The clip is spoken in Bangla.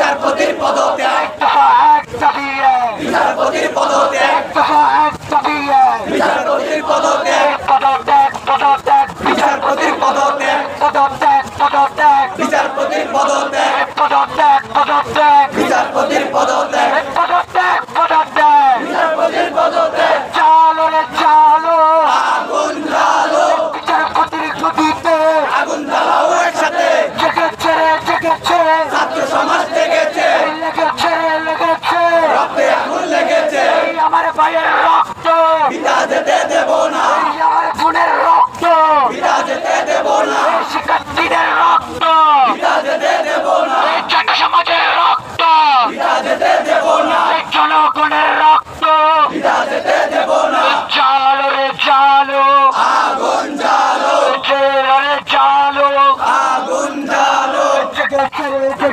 বিচারপতির পদত্যাগ, বিচারপতির পদত্যাগ, বিচারপতির পদত্যাগ, বিচারপতির পদত্যাগ, বিচারপতির পদত্যাগ, বিচারপতির পদত্যাগ, বিচারপতির পদত্যাগ। চালো রে চালো, আগুন জ্বালো, বিচারপতির গদিতে আগুন জ্বালাও একসাথে, জেগেছে রে জেগেছে, ছাত্র সমাজ জেগেছে, লেগেছে লেগেছে, রক্তে আগুন লেগেছে, এই আমার ভাইয়ের রক্ত, পিতা যেতে দেব না, এই আমার বোনের রক্ত, পিতা যেতে দেব না, এই শিক্ষার্থীদের রক্ত, পিতা যেতে দেব না, এই ছাত্র সমাজের রক্ত, পিতা যেতে দেব না, এই জনগণের রক্ত, পিতা যেতে দেব না। চালো রে চালো, আগুন জ্বালো, রে চালো, আগুন জ্বালো। জেগেছে রে জেগেছে।